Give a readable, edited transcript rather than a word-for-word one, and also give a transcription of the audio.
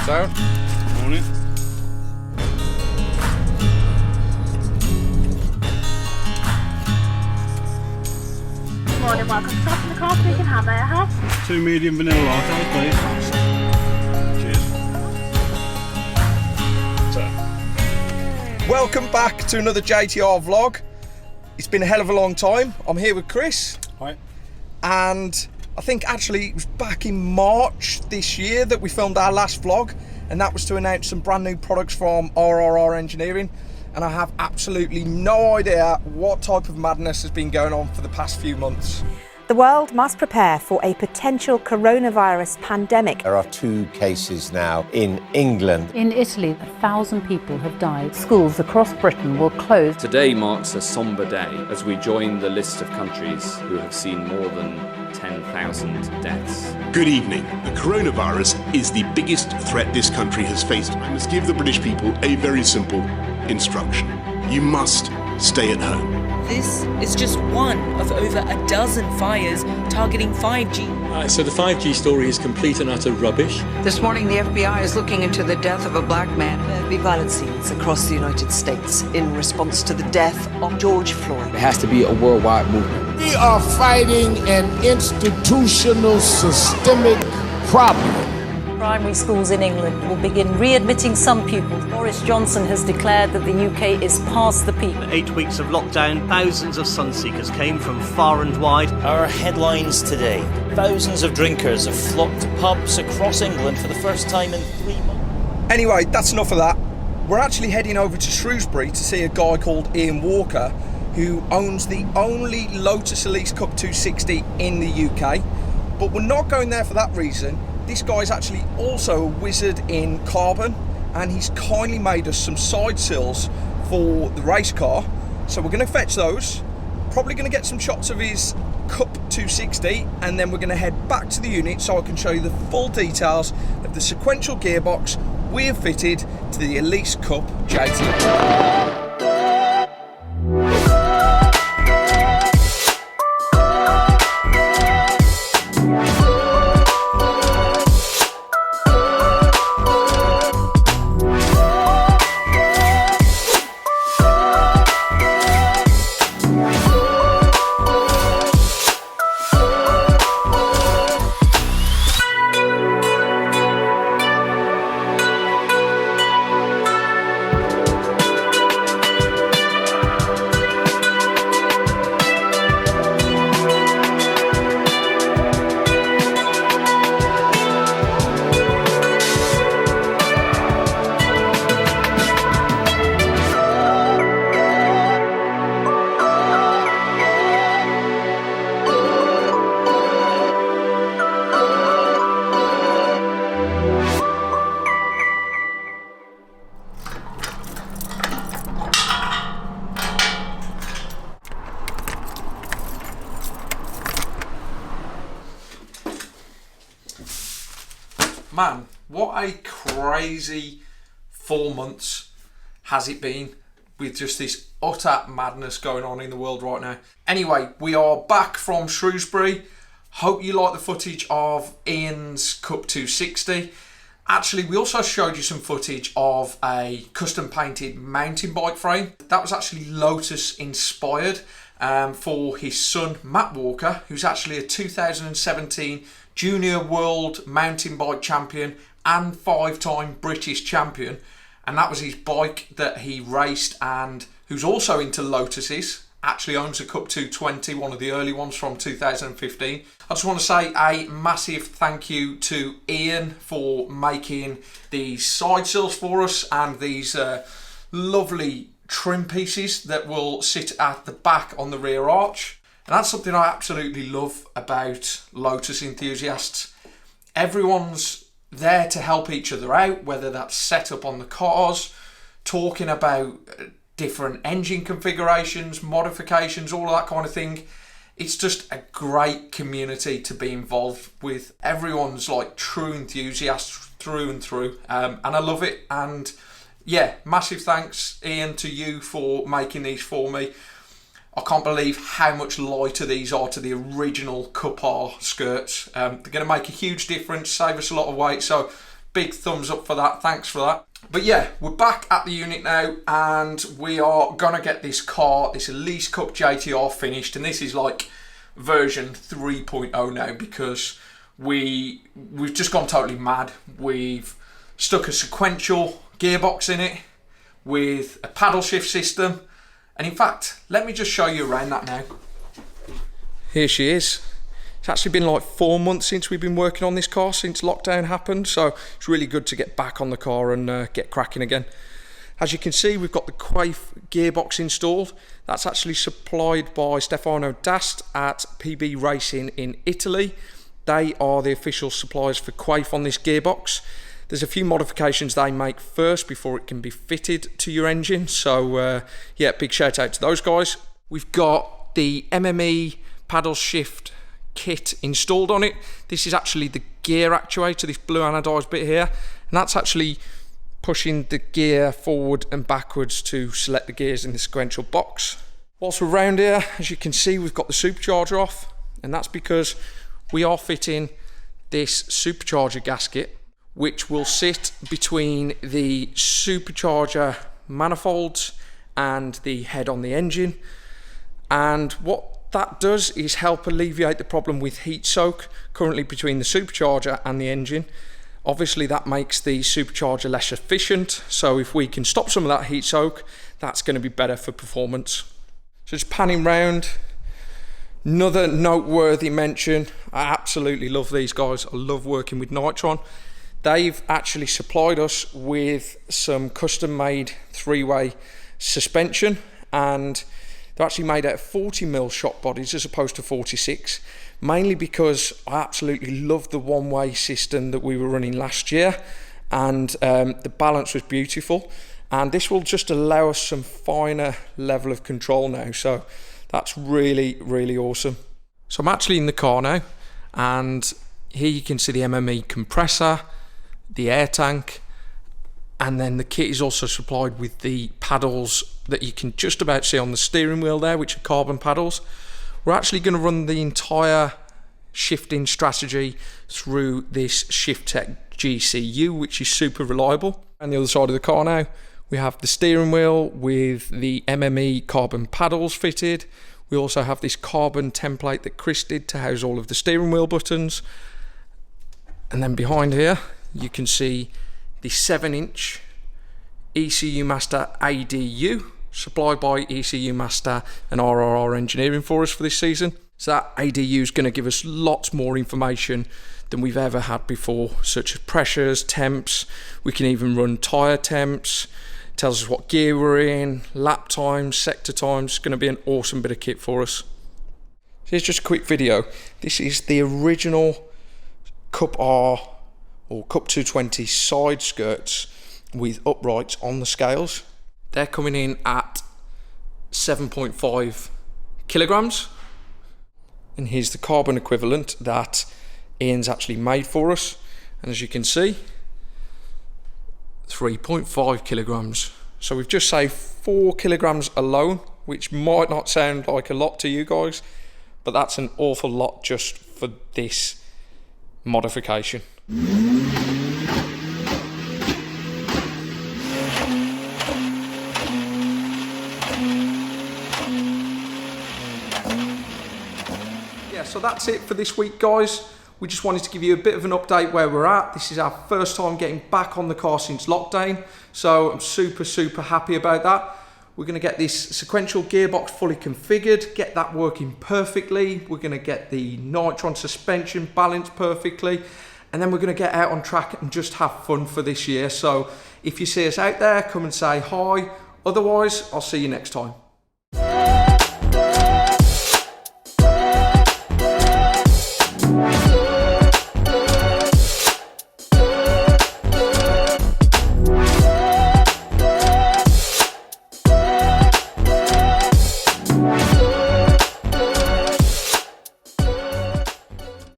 Sound. Morning. Morning, welcome to Stop in the Car Speaking. How may I help? 2 medium vanilla lattes, please. Cheers. Welcome back to another JTR vlog. It's been a hell of a long time. I'm here with Chris. Hi. And I think actually it was back in March this year that we filmed our last vlog, and that was to announce some brand new products from RRR Engineering. And I have absolutely no idea what type of madness has been going on for the past few months. The world must prepare for a potential coronavirus pandemic. There are 2 cases now in England. In Italy, 1,000 people have died. Schools across Britain will close. Today marks a sombre day as we join the list of countries who have seen more than 10,000 deaths. Good evening. The coronavirus is the biggest threat this country has faced. I must give the British people a very simple instruction. You must stay at home. This is just one of over a dozen fires targeting 5G. So the 5G story is complete and utter rubbish. This morning the FBI is looking into the death of a black man. There have been violent scenes across the United States in response to the death of George Floyd. It has to be a worldwide movement. We are fighting an institutional systemic problem. Primary schools in England will begin readmitting some pupils. Boris Johnson has declared that the UK is past the peak. 8 weeks of lockdown, thousands of sunseekers came from far and wide. Our headlines today: thousands of drinkers have flocked to pubs across England for the first time in 3 months. Anyway, that's enough of that. We're actually heading over to Shrewsbury to see a guy called Ian Walker, who owns the only Lotus Elise Cup 260 in the UK. But we're not going there for that reason. This guy's actually also a wizard in carbon, and he's kindly made us some side sills for the race car. So we're going to fetch those, probably going to get some shots of his Cup 260, and then we're going to head back to the unit so I can show you the full details of the sequential gearbox we have fitted to the Elise Cup JT. Man, what a crazy 4 months has it been with just this utter madness going on in the world right now. Anyway, we are back from Shrewsbury. Hope you like the footage of Ian's Cup 260. Actually, we also showed you some footage of a custom painted mountain bike frame. That was actually Lotus inspired for his son, Matt Walker, who's actually a 2017 Junior World Mountain Bike Champion and 5-time British Champion. And that was his bike that he raced, and who's also into Lotuses. Actually owns a Cup 220, one of the early ones from 2015. I just want to say a massive thank you to Ian for making these side sills for us and these lovely trim pieces that will sit at the back on the rear arch. And that's something I absolutely love about Lotus enthusiasts. Everyone's there to help each other out, whether that's set up on the cars, talking about different engine configurations, modifications, all of that kind of thing. It's just a great community to be involved with. Everyone's like true enthusiasts through and through, and I love it. And yeah, massive thanks, Ian, to you for making these for me. I can't believe how much lighter these are to the original Cup R skirts. They're going to make a huge difference, save us a lot of weight, so big thumbs up for that. Thanks for that. But yeah, we're back at the unit now, and we are gonna get this car, this Elise Cup JTR, finished. And this is like version 3.0 now, because we've just gone totally mad. We've stuck a sequential gearbox in it with a paddle shift system. And in fact, let me just show you around that now. Here she is. It's actually been like 4 months since we've been working on this car, since lockdown happened. So it's really good to get back on the car and get cracking again. As you can see, we've got the Quaife gearbox installed. That's actually supplied by Stefano Dast at PB Racing in Italy. They are the official suppliers for Quaife on this gearbox. There's a few modifications they make first before it can be fitted to your engine. So yeah, big shout out to those guys. We've got the MME paddle shift kit installed on it. This is actually the gear actuator, this blue anodized bit here. And that's actually pushing the gear forward and backwards to select the gears in the sequential box. Whilst we're around here, as you can see, we've got the supercharger off. And that's because we are fitting this supercharger gasket, which will sit between the supercharger manifolds and the head on the engine. And what that does is help alleviate the problem with heat soak currently between the supercharger and the engine. Obviously that makes the supercharger less efficient, so if we can stop some of that heat soak, that's going to be better for performance. So just panning round, another noteworthy mention. I absolutely love these guys. I love working with Nitron. They've actually supplied us with some custom made 3-way suspension, and they're actually made out of 40mm shock bodies as opposed to 46, mainly because I absolutely love the one-way system that we were running last year, and the balance was beautiful, and this will just allow us some finer level of control now, so that's really, really awesome. So I'm actually in the car now, and here you can see the MME compressor, the air tank, and then the kit is also supplied with the paddles that you can just about see on the steering wheel there, which are carbon paddles. We're actually going to run the entire shifting strategy through this ShiftTech GCU, which is super reliable. On the other side of the car now, we have the steering wheel with the MME carbon paddles fitted. We also have this carbon template that Chris did to house all of the steering wheel buttons. And then behind here, you can see the 7-inch ECU Master ADU, supplied by ECU Master and RRR Engineering for us for this season. So that ADU is going to give us lots more information than we've ever had before, such as pressures, temps. We can even run tyre temps, tells us what gear we're in, lap times, sector times. It's going to be an awesome bit of kit for us. Here's just a quick video. This is the original Cup R or Cup 220 side skirts with uprights on the scales. They're coming in at 7.5 kilograms. And here's the carbon equivalent that Ian's actually made for us. And as you can see, 3.5 kilograms. So we've just saved 4 kilograms alone, which might not sound like a lot to you guys, but that's an awful lot just for this modification. Yeah, so that's it for this week, guys. We just wanted to give you a bit of an update where we're at. This is our first time getting back on the car since lockdown, so I'm super happy about that. We're going to get this sequential gearbox fully configured, get that working perfectly. We're going to get the Nitron suspension balanced perfectly, and then we're going to get out on track and just have fun for this year. So if you see us out there, come and say hi. Otherwise, I'll see you next time.